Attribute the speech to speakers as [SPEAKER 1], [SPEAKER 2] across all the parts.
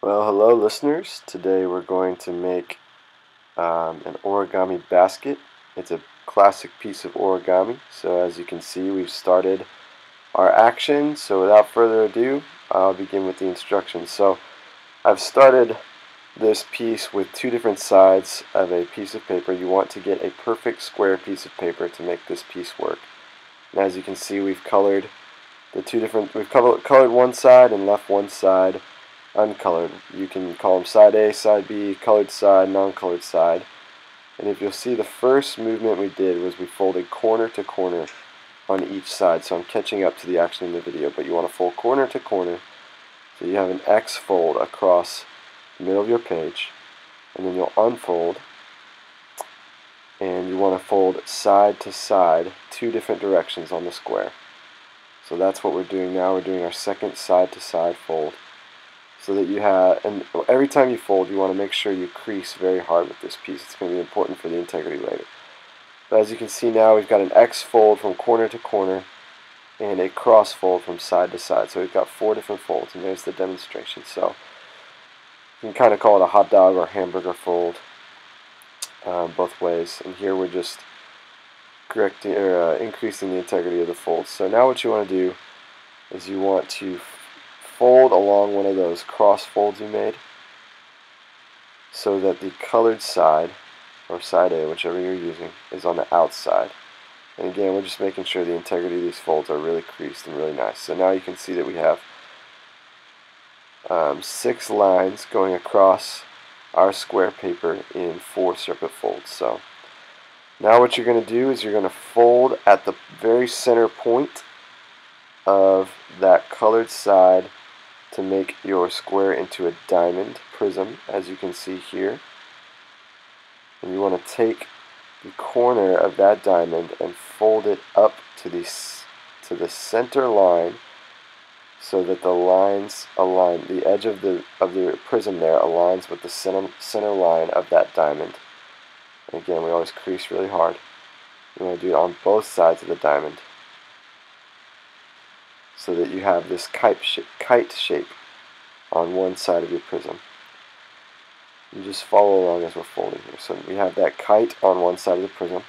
[SPEAKER 1] Well, hello listeners. Today we're going to make an origami basket. It's a classic piece of origami. So as you can see, we've started our action. So without further ado, I'll begin with the instructions. So I've started this piece with two different sides of a piece of paper. You want to get a perfect square piece of paper to make this piece work. And as you can see, we've colored colored one side and left one side uncolored. You can call them side A, side B, colored side, non-colored side. And if you'll see, the first movement we did was we folded corner to corner on each side. So I'm catching up to the action in the video, but you want to fold corner to corner. So you have an X fold across the middle of your page, and then you'll unfold, and you want to fold side to side, two different directions on the square. So that's what we're doing now. We're doing our second side to side fold. So that you have, and every time you fold, you want to make sure you crease very hard with this piece. It's going to be important for the integrity later. But as you can see now, we've got an X fold from corner to corner and a cross fold from side to side. So we've got four different folds, and there's the demonstration. So you can kind of call it a hot dog or hamburger fold both ways. And here we're just correcting or increasing the integrity of the folds. So now what you want to do is you want to fold along one of those cross folds you made so that the colored side, or side A, whichever you're using, is on the outside. And again, we're just making sure the integrity of these folds are really creased and really nice. So now you can see that we have 6 lines going across our square paper in 4 separate folds. So now what you're going to do is you're going to fold at the very center point of that colored side to make your square into a diamond prism, as you can see here. And you want to take the corner of that diamond and fold it up to the center line so that the lines align. The edge of the prism there aligns with the center line of that diamond. And again, we always crease really hard. You want to do it on both sides of the diamond, so that you have this kite shape on one side of your prism. You just follow along as we're folding here. So we have that kite on one side of the prism.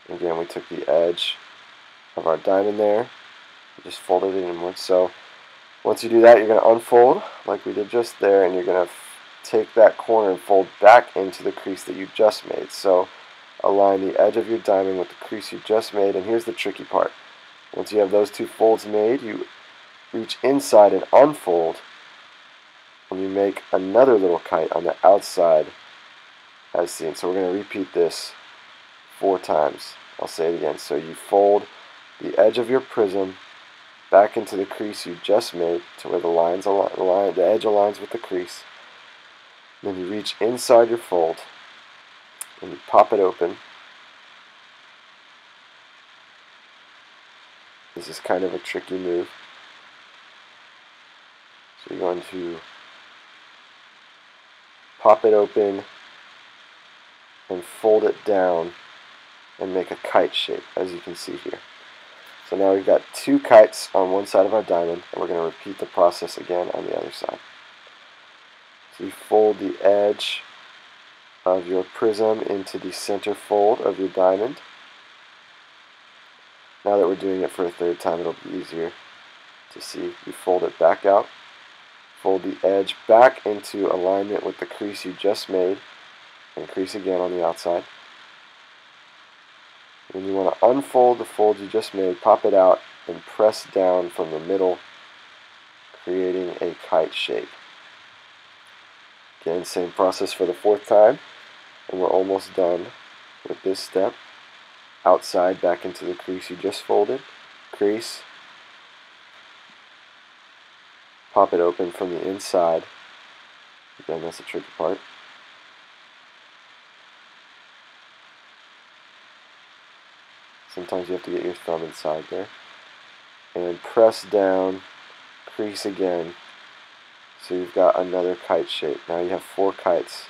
[SPEAKER 1] Again, we took the edge of our diamond there, just folded it inward. So once you do that, you're going to unfold like we did just there, and you're going to take that corner and fold back into the crease that you just made. So align the edge of your diamond with the crease you just made, and here's the tricky part. Once you have those two folds made, you reach inside and unfold, and you make another little kite on the outside as seen. So we're going to repeat this 4 times. I'll say it again. So you fold the edge of your prism back into the crease you just made to where the edge aligns with the crease. Then you reach inside your fold and you pop it open. This is kind of a tricky move. So you're going to pop it open and fold it down and make a kite shape, as you can see here. So now we've got 2 kites on one side of our diamond, and we're going to repeat the process again on the other side. So you fold the edge of your prism into the center fold of your diamond. Now that we're doing it for a 3rd time, it'll be easier to see. You fold it back out, fold the edge back into alignment with the crease you just made, and crease again on the outside. Then you want to unfold the fold you just made, pop it out, and press down from the middle, creating a kite shape. Again, same process for the 4th time, and we're almost done with this step. Outside back into the crease you just folded, crease, pop it open from the inside. Again, that's the tricky part. Sometimes you have to get your thumb inside there. And press down, crease again. So you've got another kite shape. Now you have 4 kites.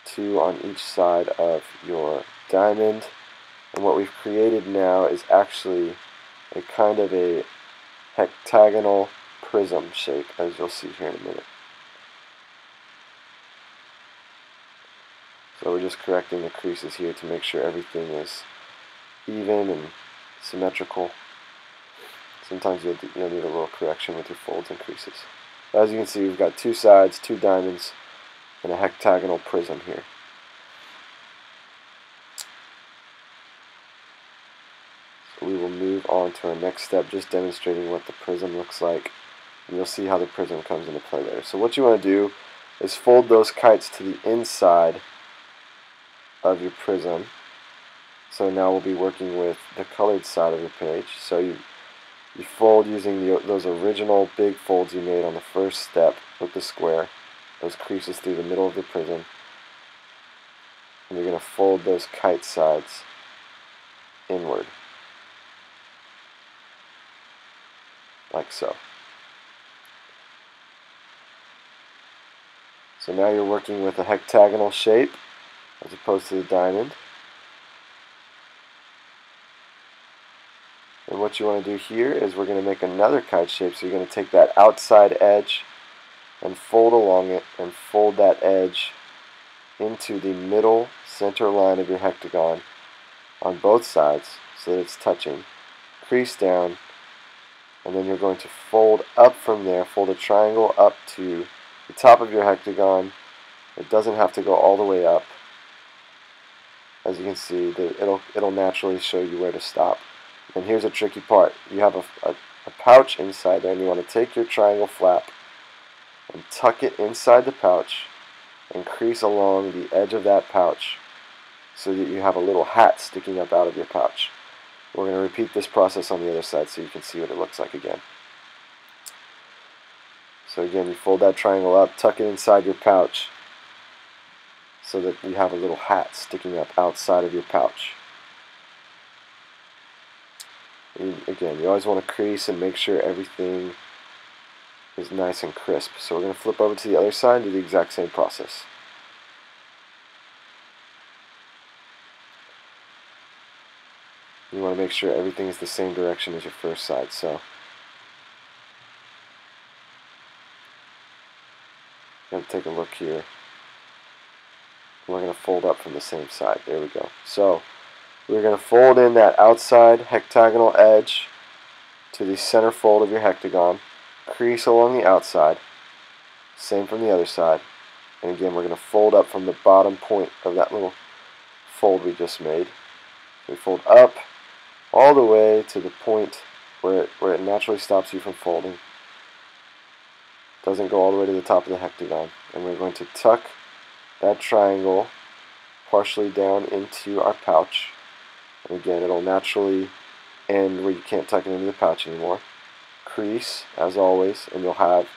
[SPEAKER 1] 2 on each side of your diamond. And what we've created now is actually a kind of a hectagonal prism shape, as you'll see here in a minute. So we're just correcting the creases here to make sure everything is even and symmetrical. Sometimes you'll need a little correction with your folds and creases. As you can see, we've got two sides, two diamonds, and a hectagonal prism here. So we will move on to our next step, just demonstrating what the prism looks like. And you'll see how the prism comes into play later. So what you want to do is fold those kites to the inside of your prism. So now we'll be working with the colored side of your page. So you fold using those original big folds you made on the first step with the square, those creases through the middle of the prism, and you're going to fold those kite sides inward, like so. So now you're working with a hectagonal shape as opposed to the diamond. And what you want to do here is we're going to make another kite shape. So you're going to take that outside edge and fold along it and fold that edge into the middle center line of your hectagon on both sides so that it's touching. Crease down, and then you're going to fold up from there, fold a triangle up to the top of your hectagon. It doesn't have to go all the way up. As you can see, it'll naturally show you where to stop. And here's a tricky part. You have a pouch inside there, and you want to take your triangle flap and tuck it inside the pouch and crease along the edge of that pouch so that you have a little hat sticking up out of your pouch. We're going to repeat this process on the other side so you can see what it looks like again. So again, you fold that triangle up, tuck it inside your pouch so that you have a little hat sticking up outside of your pouch. And again, you always want to crease and make sure everything is nice and crisp. So we're going to flip over to the other side and do the exact same process. You want to make sure everything is the same direction as your first side. So I'm going to take a look here. We're going to fold up from the same side. There we go. So we're going to fold in that outside hectagonal edge to the center fold of your hectagon. Crease along the outside. Same from the other side. And again, we're going to fold up from the bottom point of that little fold we just made. We fold up all the way to the point where it naturally stops you from folding. Doesn't go all the way to the top of the hectagon. And we're going to tuck that triangle partially down into our pouch. And again, it'll naturally end where you can't tuck it into the pouch anymore. Crease, as always, and you'll have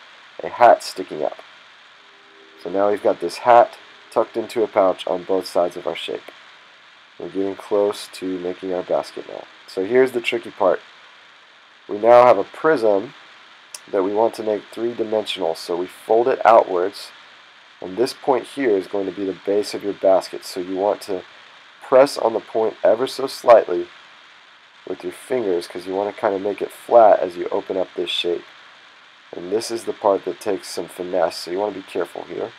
[SPEAKER 1] a hat sticking up. So now we've got this hat tucked into a pouch on both sides of our shape. We're getting close to making our basket now. So here's the tricky part. We now have a prism that we want to make three-dimensional, so we fold it outwards, and this point here is going to be the base of your basket. So you want to press on the point ever so slightly with your fingers because you want to kind of make it flat as you open up this shape. And this is the part that takes some finesse, so you want to be careful here.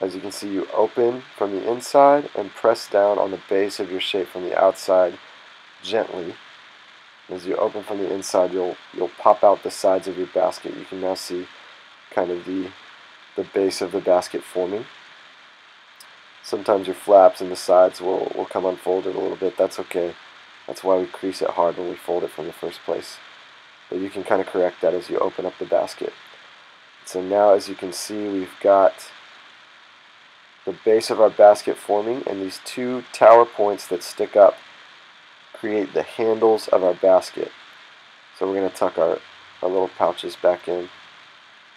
[SPEAKER 1] As you can see, you open from the inside and press down on the base of your shape from the outside gently. As you open from the inside, you'll pop out the sides of your basket. You can now see kind of the base of the basket forming. Sometimes your flaps and the sides will come unfolded a little bit. That's okay. That's why we crease it hard when we fold it from the first place. But you can kind of correct that as you open up the basket. So now, as you can see, we've got the base of our basket forming, and these two tower points that stick up create the handles of our basket. So we're going to tuck our little pouches back in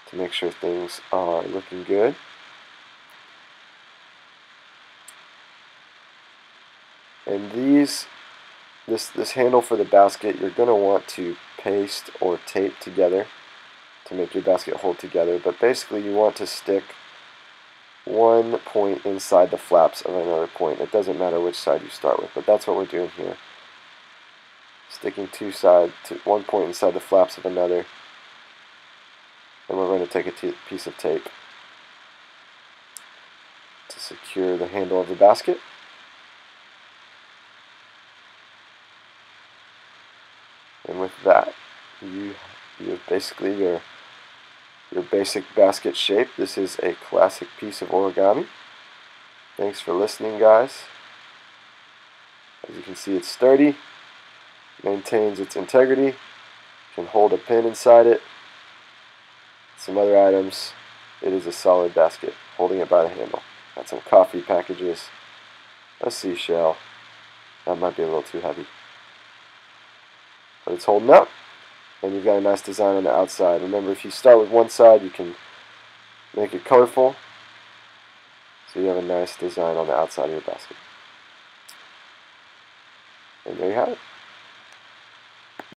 [SPEAKER 1] to make sure things are looking good. And this handle for the basket, you're going to want to paste or tape together to make your basket hold together. But basically you want to stick one point inside the flaps of another point. It doesn't matter which side you start with, but that's what we're doing here. Sticking one point inside the flaps of another And we're going to take a piece of tape to secure the handle of the basket. And with that, you have basically your basic basket shape. This is a classic piece of origami. Thanks for listening, guys. As you can see, it's sturdy, maintains its integrity, can hold a pin inside it, some other items. It is a solid basket, holding it by the handle. Got some coffee packages, a seashell. That might be a little too heavy, but it's holding up, and you've got a nice design on the outside. Remember, if you start with one side, you can make it colorful, so you have a nice design on the outside of your basket. And there you have it.